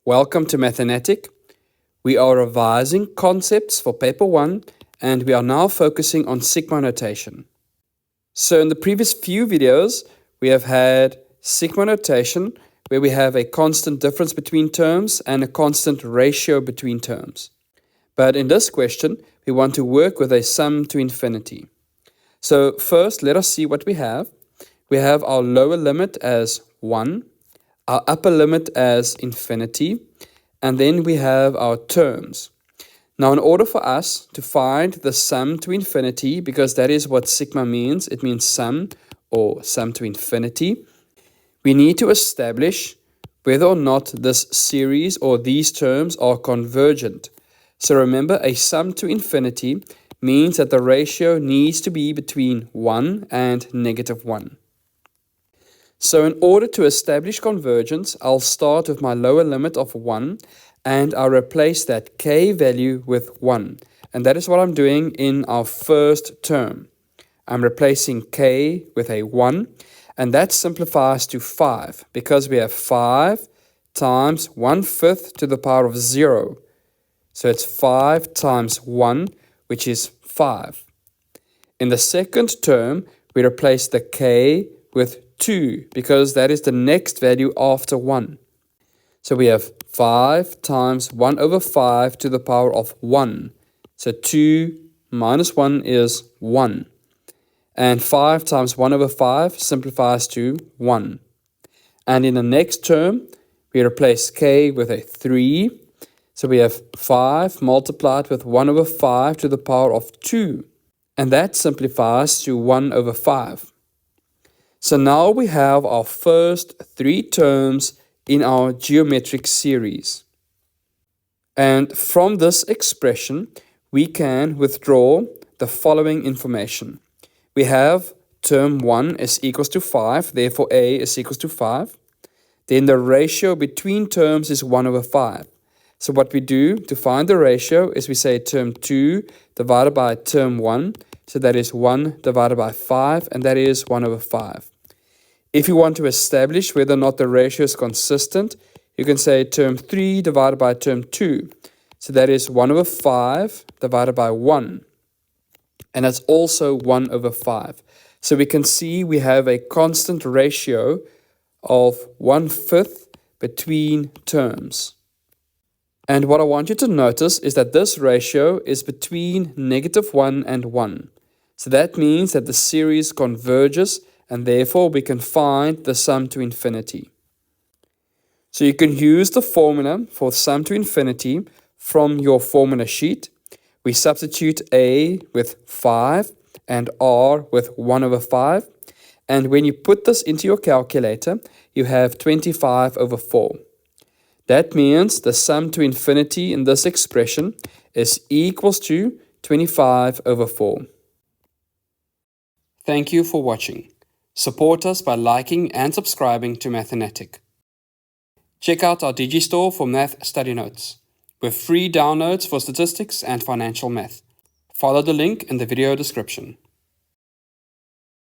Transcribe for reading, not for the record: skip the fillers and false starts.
Welcome to Mathenatic. We are revising concepts for paper 1 and we are now focusing on sigma notation. So in the previous few videos, we have had sigma notation where we have a constant difference between terms and a constant ratio between terms. But in this question, we want to work with a sum to infinity. So first, let us see what we have. We have our lower limit as 1, our upper limit as infinity, and then we have our terms. Now, in order for us to find the sum to infinity, because that is what sigma means, it means sum or sum to infinity, we need to establish whether or not this series or these terms are convergent. So remember, a sum to infinity means that the ratio needs to be between 1 and -1. So in order to establish convergence, I'll start with my lower limit of 1 and I'll replace that k value with 1. And that is what I'm doing in our first term. I'm replacing k with a 1 and that simplifies to 5 because we have 5 times 1/5 to the power of 0. So it's 5 times 1, which is 5. In the second term, we replace the k with 2 because that is the next value after 1. So we have 5 times 1/5 to the power of 1. So 2 minus 1 is 1. And 5 times 1/5 simplifies to 1. And in the next term, we replace k with a 3. So we have 5 multiplied with 1/5 to the power of 2. And that simplifies to 1/5. So now we have our first 3 terms in our geometric series. And from this expression, we can withdraw the following information. We have term 1 is equals to 5, therefore a is equals to 5. Then the ratio between terms is 1/5. So what we do to find the ratio is we say term 2 divided by term 1. So that is 1 divided by 5, and that is 1/5. If you want to establish whether or not the ratio is consistent, you can say term 3 divided by term 2. So that is 1/5 divided by 1. And that's also 1/5. So we can see we have a constant ratio of 1/5 between terms. And what I want you to notice is that this ratio is between -1 and 1. So that means that the series converges and therefore we can find the sum to infinity. So you can use the formula for sum to infinity from your formula sheet. We substitute a with 5 and r with 1/5. And when you put this into your calculator, you have 25/4. That means the sum to infinity in this expression is equals to 25/4. Thank you for watching. Support us by liking and subscribing to Mathenatic. Check out our Digistore for math study notes, with free downloads for statistics and financial math. Follow the link in the video description.